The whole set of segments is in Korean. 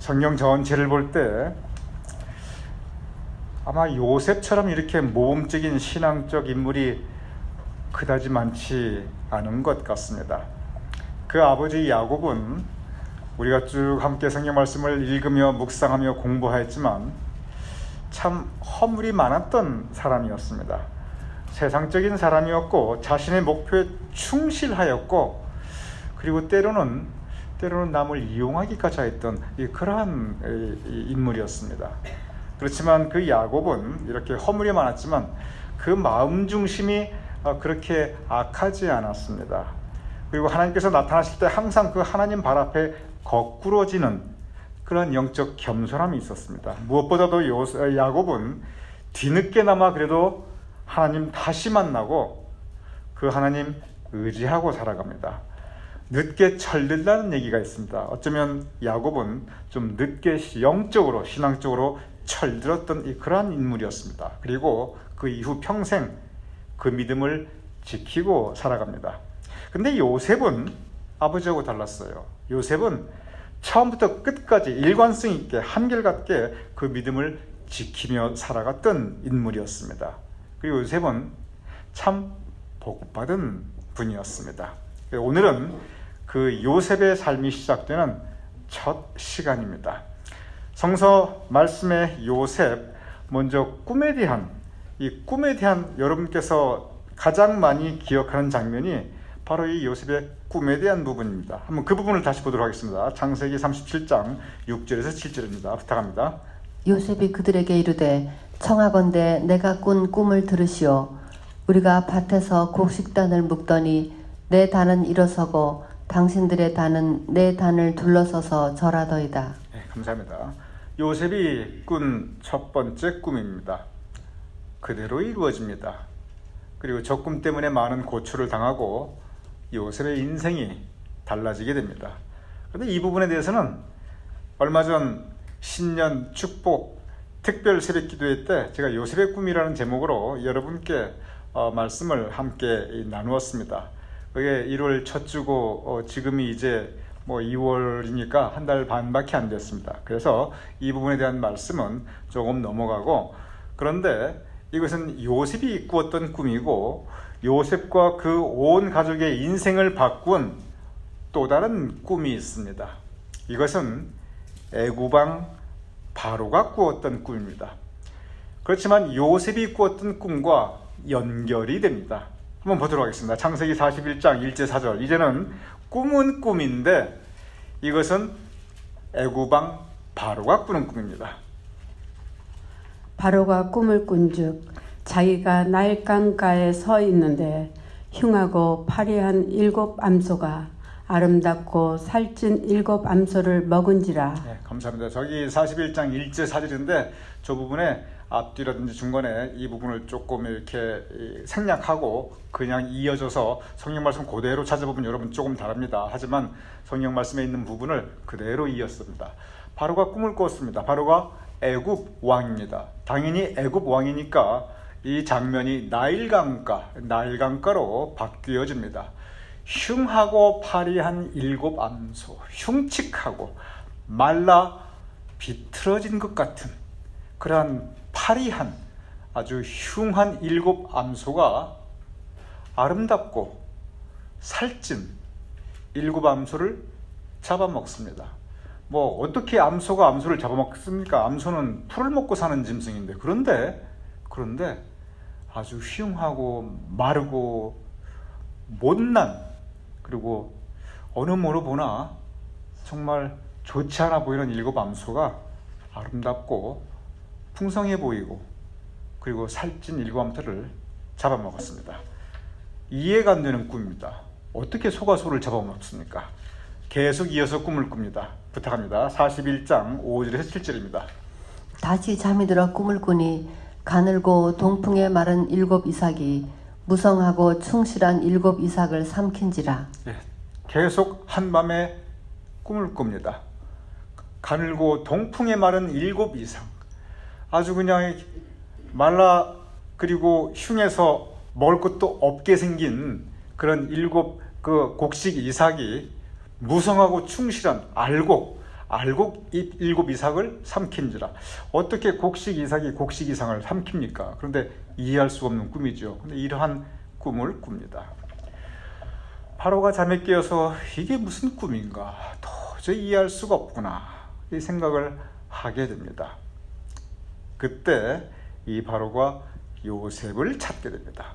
성경 전체를 볼 때 아마 요셉처럼 이렇게 모범적인 신앙적 인물이 그다지 많지 않은 것 같습니다. 그 아버지 야곱은 우리가 쭉 함께 성경 말씀을 읽으며 묵상하며 공부하였지만 참 허물이 많았던 사람이었습니다. 세상적인 사람이었고 자신의 목표에 충실하였고, 그리고 때로는 남을 이용하기까지 했던 그러한 인물이었습니다. 그렇지만 그 야곱은 이렇게 허물이 많았지만 그 마음 중심이 그렇게 악하지 않았습니다. 그리고 하나님께서 나타나실 때 항상 그 하나님 발 앞에 거꾸러지는 그런 영적 겸손함이 있었습니다. 무엇보다도 야곱은 뒤늦게나마 그래도 하나님 다시 만나고 그 하나님 의지하고 살아갑니다. 늦게 철들다는 얘기가 있습니다. 어쩌면 야곱은 좀 늦게 영적으로 신앙적으로 철들었던 그러한 인물이었습니다. 그리고 그 이후 평생 그 믿음을 지키고 살아갑니다. 근데 요셉은 아버지하고 달랐어요. 요셉은 처음부터 끝까지 일관성 있게 한결같게 그 믿음을 지키며 살아갔던 인물이었습니다. 그리고 요셉은 참 복받은 분이었습니다. 오늘은 그 요셉의 삶이 시작되는 첫 시간입니다. 성서 말씀의 요셉, 먼저 꿈에 대한 여러분께서 가장 많이 기억하는 장면이 바로 이 요셉의 꿈에 대한 부분입니다. 한번 그 부분을 다시 보도록 하겠습니다. 창세기 37장 6절에서 7절입니다. 부탁합니다. 요셉이 그들에게 이르되 청하건대 내가 꾼 꿈을 들으시오. 우리가 밭에서 곡식단을 묶더니 내 단은 일어서고 당신들의 단은 내 단을 둘러서서 절하더이다. 네, 감사합니다. 요셉이 꾼 첫 번째 꿈입니다. 그대로 이루어집니다. 그리고 저 꿈 때문에 많은 고초를 당하고 요셉의 인생이 달라지게 됩니다. 그런데 이 부분에 대해서는 얼마 전 신년 축복 특별 새벽 기도회 때 제가 요셉의 꿈이라는 제목으로 여러분께 말씀을 함께 나누었습니다. 그게 1월 첫 주고 지금이 이제 2월이니까 한 달 반밖에 안 됐습니다. 그래서 이 부분에 대한 말씀은 조금 넘어가고, 그런데 이것은 요셉이 꾸었던 꿈이고 요셉과 그 온 가족의 인생을 바꾼 또 다른 꿈이 있습니다. 이것은 애굽왕 바로가 꾸었던 꿈입니다. 그렇지만 요셉이 꾸었던 꿈과 연결이 됩니다. 한번 보도록 하겠습니다. 창세기 41장 1절 4절. 이제는 꿈은 꿈인데 이것은 애굽왕 바로가 꾸는 꿈입니다. 바로가 꿈을 꾼즉 자기가 나일강가에 서 있는데 흉하고 파리한 7 암소가 아름답고 살찐 7 암소를 먹은지라. 네, 감사합니다. 저기 41장 1절 4절인데 저 부분에 앞뒤라든지 중간에 이 부분을 조금 이렇게 생략하고 그냥 이어져서 성경 말씀 그대로 찾아보면 여러분 조금 다릅니다. 하지만 성경 말씀에 있는 부분을 그대로 이었습니다. 바로가 꿈을 꿨습니다. 바로가 애굽 왕입니다. 당연히 애굽 왕이니까 이 장면이 나일강가로 바뀌어집니다. 흉하고 파리한 7 암소, 흉측하고 말라 비틀어진 것 같은 그러한 파리한 아주 흉한 7 암소가 아름답고 살찐 7 암소를 잡아먹습니다. 어떻게 암소가 암소를 잡아먹습니까? 암소는 풀을 먹고 사는 짐승인데, 그런데 아주 흉하고 마르고 못난, 그리고 어느 모로 보나 정말 좋지 않아 보이는 7 암소가 아름답고 풍성해 보이고 그리고 살찐 7 암소를 잡아먹었습니다. 이해가 안 되는 꿈입니다. 어떻게 소가 소를 잡아먹습니까? 계속 이어서 꿈을 꿉니다. 부탁합니다. 41장 5절에서 7절입니다. 다시 잠이 들어 꿈을 꾸니 가늘고 동풍에 마른 7 이삭이 무성하고 충실한 7 이삭을 삼킨지라. 네, 계속 한밤에 꿈을 꿉니다. 가늘고 동풍에 마른 7 이삭, 아주 그냥 말라 그리고 흉해서 먹을 것도 없게 생긴 그런 7 그 곡식 이삭이 무성하고 충실한 알곡 일곱 이삭을 삼킨지라. 어떻게 곡식 이삭이 곡식 이삭을 삼킵니까? 그런데 이해할 수 없는 꿈이죠. 근데 이러한 꿈을 꿉니다. 바로가 잠에 깨어서 이게 무슨 꿈인가, 도저히 이해할 수가 없구나, 이 생각을 하게 됩니다. 그때 이 바로가 요셉을 찾게 됩니다.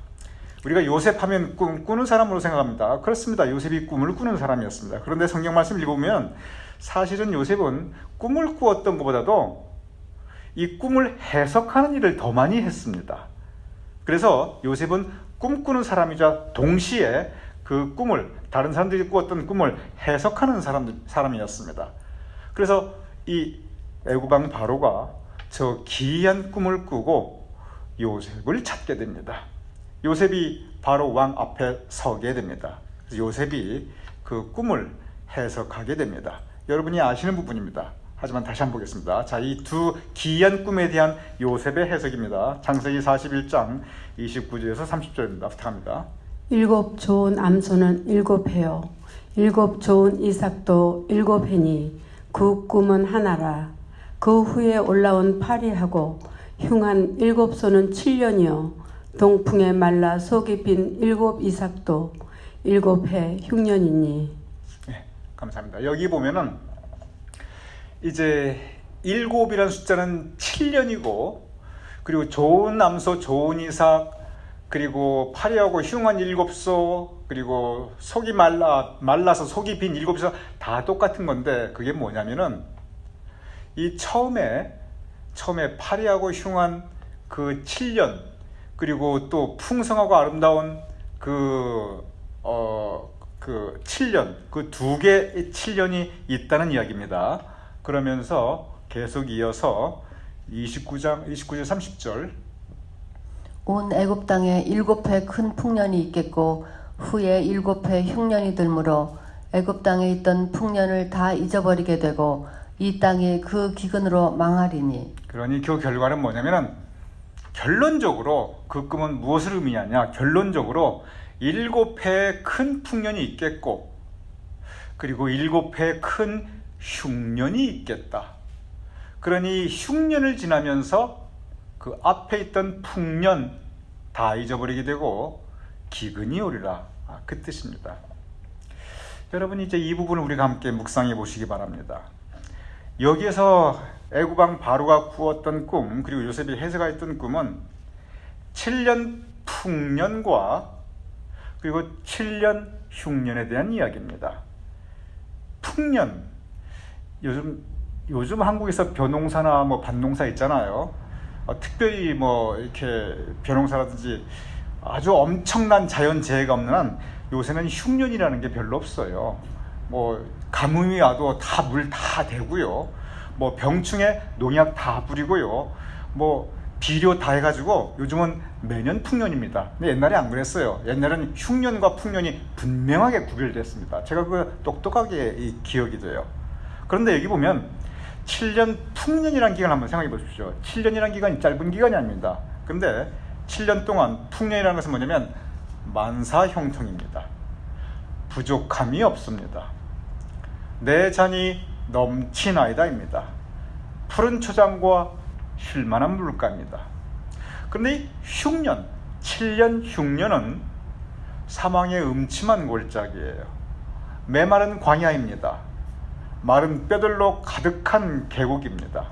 우리가 요셉 하면 꿈꾸는 사람으로 생각합니다. 그렇습니다. 요셉이 꿈을 꾸는 사람이었습니다. 그런데 성경 말씀을 읽어보면 사실은 요셉은 꿈을 꾸었던 것보다도 이 꿈을 해석하는 일을 더 많이 했습니다. 그래서 요셉은 꿈꾸는 사람이자 동시에 그 꿈을, 다른 사람들이 꾸었던 꿈을 해석하는 사람이었습니다. 그래서 이 애굽 왕 바로가 저 기이한 꿈을 꾸고 요셉을 찾게 됩니다. 요셉이 바로 왕 앞에 서게 됩니다. 요셉이 그 꿈을 해석하게 됩니다. 여러분이 아시는 부분입니다. 하지만 다시 한번 보겠습니다. 자, 이 두 기이한 꿈에 대한 요셉의 해석입니다. 창세기 41장 29절에서 30절입니다. 부탁합니다. 7 좋은 암소는 7회요 7 좋은 이삭도 7회니 그 꿈은 하나라. 그 후에 올라온 파리하고 흉한 7소는 7년이요 동풍에 말라 속이 빈 7 이삭도 7해 흉년이니. 네, 감사합니다. 여기 보면은 이제 7이라는 숫자는 7년이고, 그리고 좋은 암소, 좋은 이삭, 그리고 파리하고 흉한 7소, 그리고 속이 말라서 속이 빈 7소 다 똑같은 건데, 그게 뭐냐면은 이 처음에 파리하고 흉한 그 7년, 그리고 또 풍성하고 아름다운 그 7년, 그 두 개의 7년이 있다는 이야기입니다. 그러면서 계속 이어서 29절 30절, 온 애굽 땅에 7해 큰 풍년이 있겠고 후에 7해 흉년이 들므로 애굽 땅에 있던 풍년을 다 잊어버리게 되고 이 땅이 그 기근으로 망하리니. 그러니 그 결과는 뭐냐면은, 결론적으로 그 꿈은 무엇을 의미하냐, 결론적으로 7해 큰 풍년이 있겠고 그리고 7해 큰 흉년이 있겠다. 그러니 흉년을 지나면서 그 앞에 있던 풍년 다 잊어버리게 되고 기근이 오리라, 그 뜻입니다. 여러분, 이제 이 부분을 우리가 함께 묵상해 보시기 바랍니다. 여기에서 애굽 왕 바로가 꾸었던 꿈, 그리고 요셉이 해석했던 꿈은 7년 풍년과 그리고 7년 흉년에 대한 이야기입니다. 풍년, 요즘 한국에서 벼농사나 뭐 밭농사 있잖아요. 특별히 뭐 이렇게 벼농사라든지 아주 엄청난 자연재해가 없는 한 요새는 흉년이라는 게 별로 없어요. 뭐 가뭄이 와도 다 물 다 대고요, 뭐 병충해 농약 다 뿌리고요, 뭐 비료 다 해가지고 요즘은 매년 풍년입니다. 근데 옛날에 안 그랬어요. 옛날에는 흉년과 풍년이 분명하게 구별됐습니다. 제가 그거 똑똑하게 기억이 돼요. 그런데 여기 보면 7년 풍년이라는 기간을 한번 생각해 보십시오. 7년이라는 기간이 짧은 기간이 아닙니다. 근데 7년 동안 풍년이라는 것은 뭐냐면 만사형통입니다. 부족함이 없습니다. 내 잔이 넘치나이다입니다. 푸른 초장과 쉴만한 물가입니다. 그런데 이 흉년, 7년 흉년은 사망의 음침한 골짜기예요. 메마른 광야입니다. 마른 뼈들로 가득한 계곡입니다.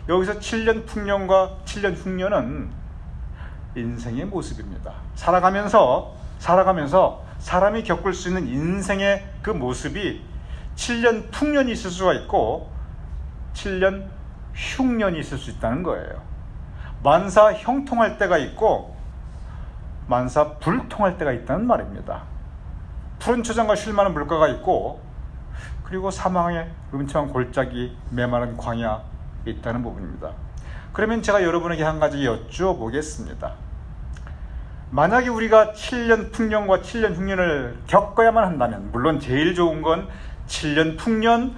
여기서 7년 풍년과 7년 흉년은 인생의 모습입니다. 살아가면서 사람이 겪을 수 있는 인생의 그 모습이 7년 풍년이 있을 수가 있고 7년 흉년이 있을 수 있다는 거예요. 만사 형통할 때가 있고 만사 불통할 때가 있다는 말입니다. 푸른 초장과 쉴만한 물가가 있고 그리고 사망의 음침한 골짜기, 메마른 광야 있다는 부분입니다. 그러면 제가 여러분에게 한 가지 여쭈어보겠습니다. 만약에 우리가 7년 풍년과 7년 흉년을 겪어야만 한다면, 물론 제일 좋은 건 7년 풍년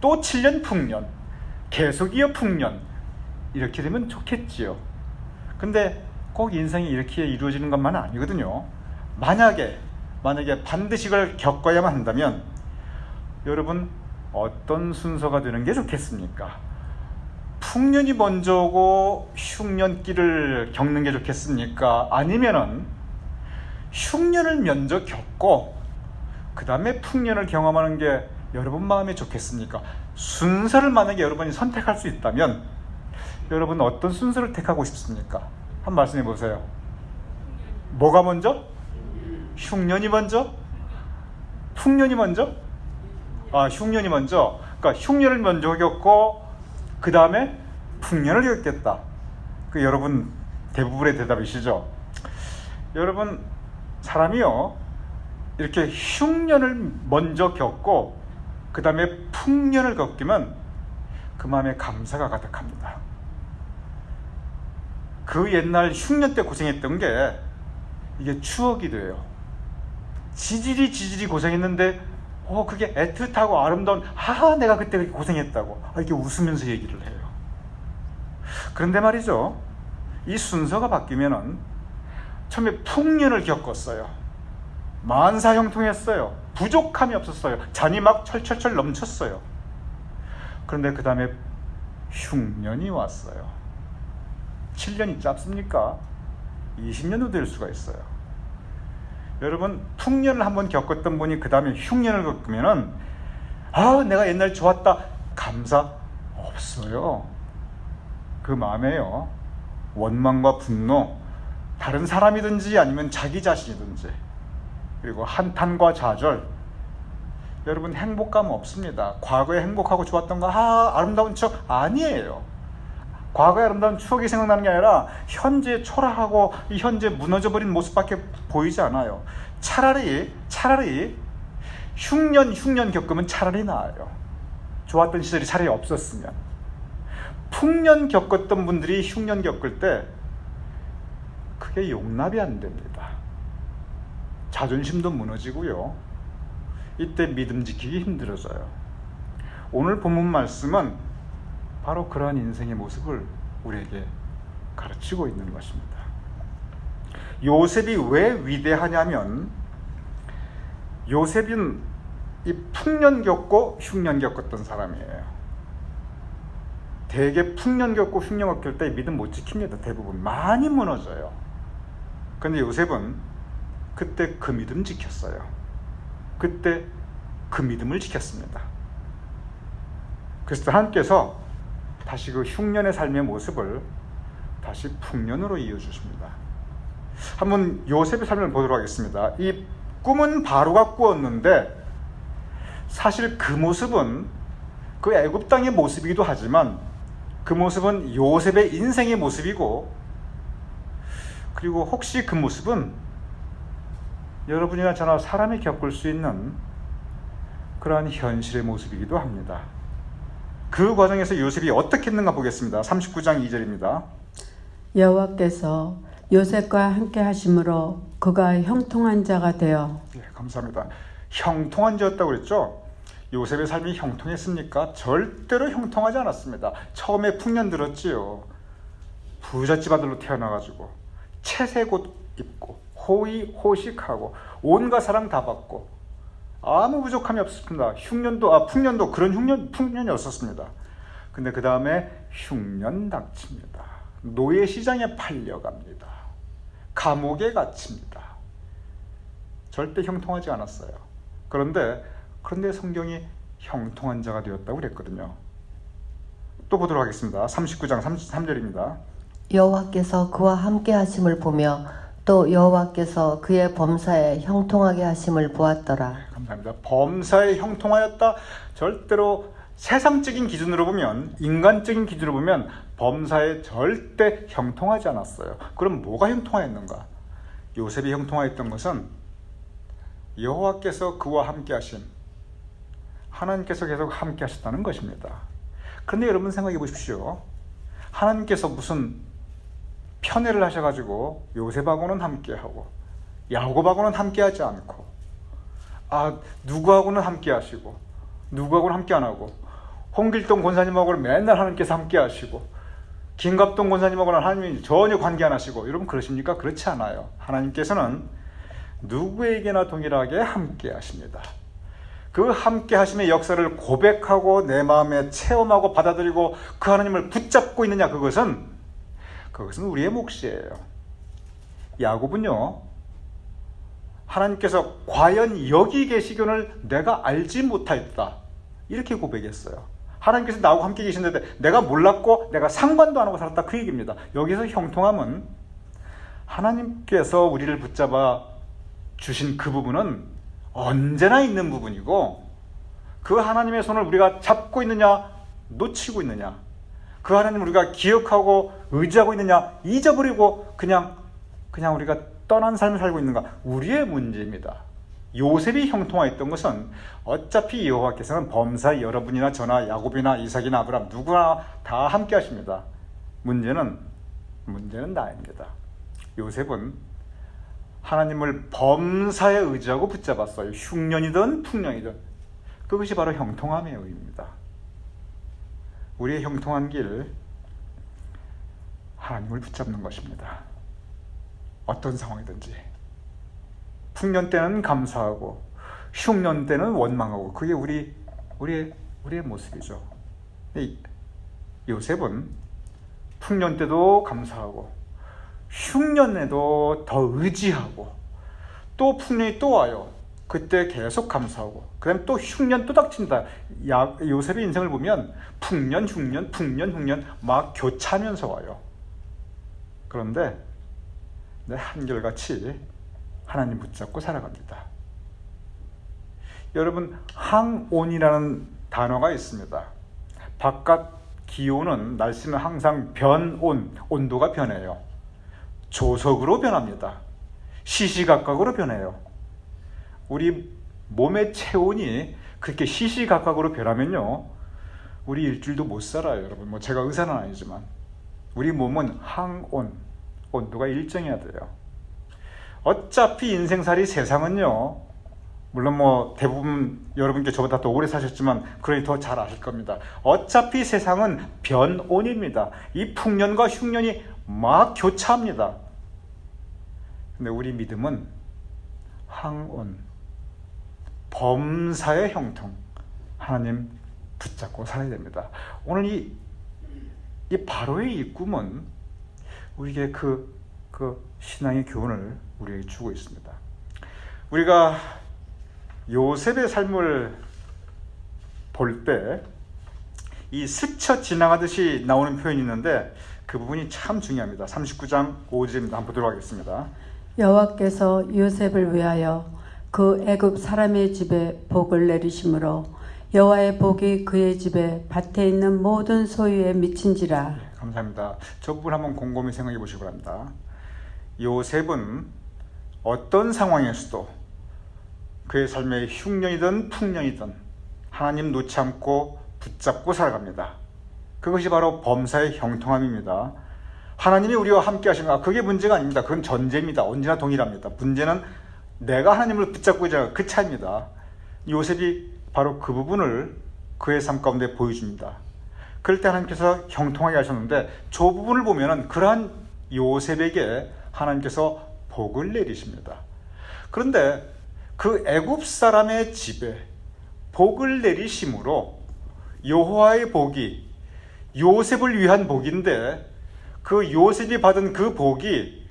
또 7년 풍년, 계속 이어 풍년, 이렇게 되면 좋겠지요. 근데 꼭 인생이 이렇게 이루어지는 것만은 아니거든요. 만약에 반드시 그걸 겪어야만 한다면 여러분 어떤 순서가 되는 게 좋겠습니까? 풍년이 먼저고 흉년기를 겪는 게 좋겠습니까? 아니면은 흉년을 먼저 겪고 그 다음에 풍년을 경험하는 게 여러분 마음에 좋겠습니까? 순서를 만약에 여러분이 선택할 수 있다면 여러분 어떤 순서를 택하고 싶습니까? 한번 말씀해 보세요. 뭐가 먼저? 흉년이 먼저? 풍년이 먼저? 흉년이 먼저. 그러니까 흉년을 먼저 겪고 그 다음에 풍년을 겪겠다. 그 여러분 대부분의 대답이시죠? 여러분 사람이요 이렇게 흉년을 먼저 겪고 그 다음에 풍년을 겪으면 그 마음에 감사가 가득합니다. 그 옛날 흉년 때 고생했던 게 이게 추억이 돼요. 지질이 고생했는데 그게 애틋하고 아름다운 내가 그때 그렇게 고생했다고 이렇게 웃으면서 얘기를 해요. 그런데 말이죠, 이 순서가 바뀌면은 처음에 풍년을 겪었어요. 만사형통했어요. 부족함이 없었어요. 잔이 막 철철철 넘쳤어요. 그런데 그 다음에 흉년이 왔어요. 7년이 짧습니까? 20년도 될 수가 있어요. 여러분 풍년을 한번 겪었던 분이 그 다음에 흉년을 겪으면은 내가 옛날 좋았다 감사 없어요. 그 마음에요 원망과 분노, 다른 사람이든지 아니면 자기 자신이든지, 그리고 한탄과 좌절. 여러분 행복감 없습니다. 과거에 행복하고 좋았던 거 아름다운 추억 아니에요. 과거의 아름다운 추억이 생각나는 게 아니라 현재 초라하고 이 현재 무너져버린 모습밖에 보이지 않아요. 차라리 흉년 겪으면 차라리 나아요. 좋았던 시절이 차라리 없었으면. 풍년 겪었던 분들이 흉년 겪을 때 그게 용납이 안 됩니다. 자존심도 무너지고요. 이때 믿음 지키기 힘들어져요. 오늘 본문 말씀은 바로 그러한 인생의 모습을 우리에게 가르치고 있는 것입니다. 요셉이 왜 위대하냐면 요셉은 이 풍년 겪고 흉년 겪었던 사람이에요. 대개 풍년 겪고 흉년 겪을 때 믿음 못 지킵니다. 대부분 많이 무너져요. 그런데 요셉은 그때 그 믿음 지켰어요. 그때 그 믿음을 지켰습니다. 그래서 하나님께서 다시 그 흉년의 삶의 모습을 다시 풍년으로 이어주십니다. 한번 요셉의 삶을 보도록 하겠습니다. 이 꿈은 바로가 꾸었는데 사실 그 모습은 그 애굽 땅의 모습이기도 하지만 그 모습은 요셉의 인생의 모습이고, 그리고 혹시 그 모습은 여러분이나 저나 사람이 겪을 수 있는 그러한 현실의 모습이기도 합니다. 그 과정에서 요셉이 어떻게 했는가 보겠습니다. 39장 2절입니다. 여호와께서 요셉과 함께 하심으로 그가 형통한 자가 되어. 감사합니다. 형통한 자였다고 그랬죠? 요셉의 삶이 형통했습니까? 절대로 형통하지 않았습니다. 처음에 풍년 들었지요. 부잣집 아들로 태어나가지고 채색 옷 입고 호의호식하고 온갖 사랑 다 받고 아무 부족함이 없었습니다. 풍년도 그런 풍년이었었습니다. 근데 그 다음에 흉년 닥칩니다. 노예 시장에 팔려갑니다. 감옥에 갇힙니다. 절대 형통하지 않았어요. 그런데 성경이 형통한 자가 되었다고 그랬거든요. 또 보도록 하겠습니다. 39장 33절입니다. 여호와께서 그와 함께 하심을 보며 또 여호와께서 그의 범사에 형통하게 하심을 보았더라. 감사합니다. 범사에 형통하였다. 절대로 세상적인 기준으로 보면, 인간적인 기준으로 보면 범사에 절대 형통하지 않았어요. 그럼 뭐가 형통하였는가? 요셉이 형통하였던 것은 여호와께서 그와 함께 하심, 하나님께서 계속 함께 하셨다는 것입니다. 그런데 여러분 생각해 보십시오. 하나님께서 무슨 편애를 하셔가지고 요셉하고는 함께하고 야곱하고는 함께하지 않고 누구하고는 함께하시고 누구하고는 함께 안 하고 홍길동 권사님하고는 맨날 하나님께서 함께하시고 김갑동 권사님하고는 하나님이 전혀 관계 안 하시고, 여러분 그러십니까? 그렇지 않아요. 하나님께서는 누구에게나 동일하게 함께 하십니다. 그 함께 하심의 역사를 고백하고 내 마음에 체험하고 받아들이고 그 하나님을 붙잡고 있느냐, 그것은 우리의 몫이에요. 야곱은요, 하나님께서 과연 여기 계시기를 내가 알지 못하였다, 이렇게 고백했어요. 하나님께서 나하고 함께 계시는데 내가 몰랐고 내가 상관도 안 하고 살았다, 그 얘기입니다. 여기서 형통함은 하나님께서 우리를 붙잡아 주신 그 부분은 언제나 있는 부분이고, 그 하나님의 손을 우리가 잡고 있느냐 놓치고 있느냐, 그 하나님을 우리가 기억하고 의지하고 있느냐 잊어버리고 그냥 우리가 떠난 삶을 살고 있는가, 우리의 문제입니다. 요셉이 형통하였던 것은 어차피 여호와께서는 범사에 여러분이나 저나 야곱이나 이삭이나 아브라함 누구나 다 함께 하십니다. 문제는 나입니다. 요셉은 하나님을 범사에 의지하고 붙잡았어요. 흉년이든 풍년이든. 그것이 바로 형통함의 의미입니다. 우리의 형통한 길, 하나님을 붙잡는 것입니다. 어떤 상황이든지. 풍년 때는 감사하고 흉년 때는 원망하고, 그게 우리의 모습이죠. 요셉은 풍년 때도 감사하고 흉년에도 더 의지하고, 또 풍년이 또 와요. 그때 계속 감사하고, 그 다음에 또 흉년 또 닥친다. 요셉의 인생을 보면 풍년, 흉년 막 교차하면서 와요. 그런데 한결같이 하나님 붙잡고 살아갑니다. 여러분, 항온이라는 단어가 있습니다. 바깥 기온은, 날씨는 항상 변온, 온도가 변해요. 조석으로 변합니다. 시시각각으로 변해요. 우리 몸의 체온이 그렇게 시시각각으로 변하면요, 우리 일주일도 못 살아요, 여러분. 제가 의사는 아니지만 우리 몸은 항온, 온도가 일정해야 돼요. 어차피 인생살이, 세상은요, 물론 대부분 여러분께 저보다 더 오래 사셨지만 그러니 더 잘 아실 겁니다. 어차피 세상은 변온입니다. 이 풍년과 흉년이 막 교차합니다. 근데 우리 믿음은 항온, 범사의 형통, 하나님 붙잡고 살아야 됩니다. 오늘 이 바로의 이 꿈은 우리에게 그 신앙의 교훈을 우리에게 주고 있습니다. 우리가 요셉의 삶을 볼 때 이 스쳐 지나가듯이 나오는 표현이 있는데 그 부분이 참 중요합니다. 39장 5절입니다. 한번 보도록 하겠습니다. 여호와께서 요셉을 위하여 그 애굽 사람의 집에 복을 내리심으로 여호와의 복이 그의 집에 밭에 있는 모든 소유에 미친지라. 네, 감사합니다. 저 부분 한번 곰곰이 생각해 보시기 바랍니다. 요셉은 어떤 상황에서도 그의 삶에 흉년이든 풍년이든 하나님 놓지 않고 붙잡고 살아갑니다. 그것이 바로 범사의 형통함입니다. 하나님이 우리와 함께 하시는, 그게 문제가 아닙니다. 그건 전제입니다. 언제나 동일합니다. 문제는 내가 하나님을 붙잡고 있잖아요. 그 차이입니다. 요셉이 바로 그 부분을 그의 삶 가운데 보여줍니다. 그럴 때 하나님께서 형통하게 하셨는데, 저 부분을 보면은 그러한 요셉에게 하나님께서 복을 내리십니다. 그런데 그 애굽 사람의 집에 복을 내리심으로 여호와의 복이 요셉을 위한 복인데, 그 요셉이 받은 그 복이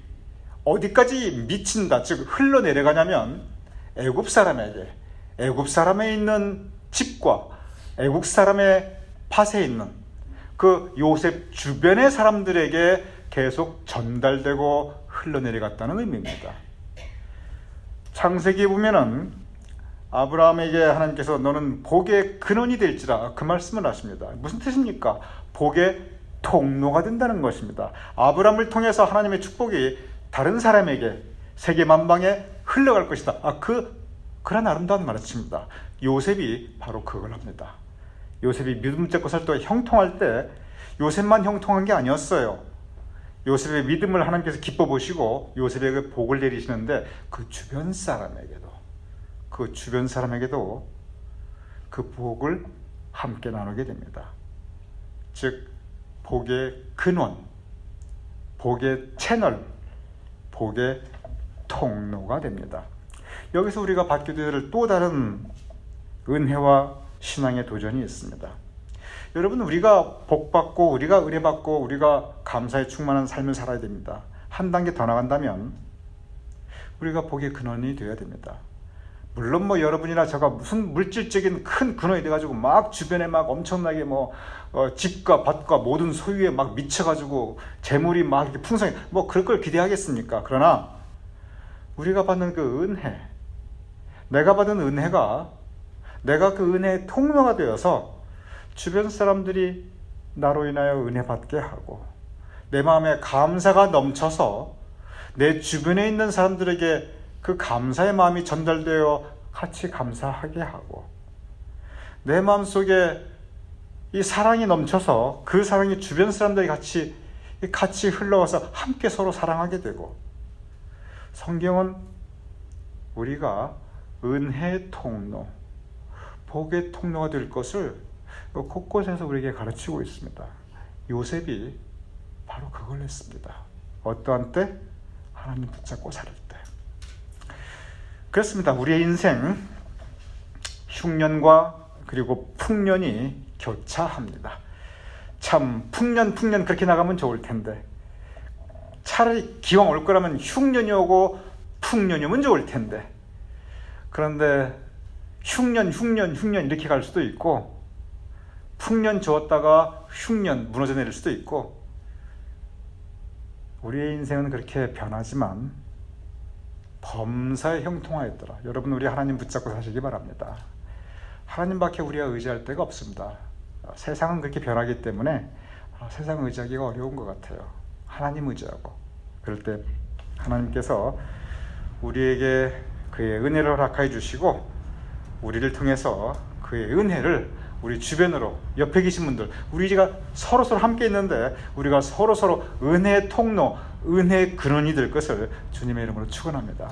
어디까지 미친다, 즉 흘러내려가냐면 애굽 사람에게, 애굽 사람에 있는 집과 애굽 사람의 밭에 있는 그 요셉 주변의 사람들에게 계속 전달되고 흘러내려갔다는 의미입니다. 창세기에 보면은 아브라함에게 하나님께서 너는 복의 근원이 될지라, 그 말씀을 하십니다. 무슨 뜻입니까? 복의 통로가 된다는 것입니다. 아브라함을 통해서 하나님의 축복이 다른 사람에게, 세계 만방에 흘러갈 것이다. 그런 아름다운 가르침입니다. 요셉이 바로 그걸 합니다. 요셉이 믿음 잡고 살 때 형통할 때 요셉만 형통한 게 아니었어요. 요셉의 믿음을 하나님께서 기뻐 보시고 요셉에게 복을 내리시는데, 그 주변 사람에게도 그 복을 함께 나누게 됩니다. 즉 복의 근원, 복의 채널, 복의 통로가 됩니다. 여기서 우리가 받게 될 또 다른 은혜와 신앙의 도전이 있습니다. 여러분, 우리가 복받고 우리가 은혜받고 우리가 감사에 충만한 삶을 살아야 됩니다. 한 단계 더 나간다면 우리가 복의 근원이 되어야 됩니다. 물론 뭐 여러분이나 제가 무슨 물질적인 큰 근원이 돼가지고 막 주변에 막 엄청나게 집과 밭과 모든 소유에 막 미쳐가지고 재물이 막 이렇게 풍성해, 뭐 그럴 걸 기대하겠습니까? 그러나 우리가 받는 그 은혜, 내가 받은 은혜가 내가 그 은혜의 통로가 되어서 주변 사람들이 나로 인하여 은혜 받게 하고 내 마음에 감사가 넘쳐서 내 주변에 있는 사람들에게 그 감사의 마음이 전달되어 같이 감사하게 하고 내 마음속에 이 사랑이 넘쳐서 그 사랑이 주변 사람들이 같이 흘러와서 함께 서로 사랑하게 되고, 성경은 우리가 은혜의 통로, 복의 통로가 될 것을 곳곳에서 우리에게 가르치고 있습니다. 요셉이 바로 그걸 했습니다. 어떠한 때? 하나님 붙잡고 살을 때. 그렇습니다. 우리의 인생 흉년과 그리고 풍년이 교차합니다. 참 풍년 그렇게 나가면 좋을 텐데, 차라리 기왕 올 거라면 흉년이 오고 풍년이 오면 좋을 텐데, 그런데 흉년 이렇게 갈 수도 있고, 풍년 좋았다가 흉년 무너져 내릴 수도 있고, 우리의 인생은 그렇게 변하지만 범사에 형통하였더라. 여러분, 우리 하나님 붙잡고 사시기 바랍니다. 하나님밖에 우리가 의지할 데가 없습니다. 세상은 그렇게 변하기 때문에 세상 의지하기가 어려운 것 같아요. 하나님 의지하고, 그럴 때 하나님께서 우리에게 그의 은혜를 허락해 주시고 우리를 통해서 그의 은혜를 우리 주변으로, 옆에 계신 분들, 우리가 서로 함께 있는데 우리가 서로 은혜의 통로, 은혜의 근원이 될 것을 주님의 이름으로 축원합니다.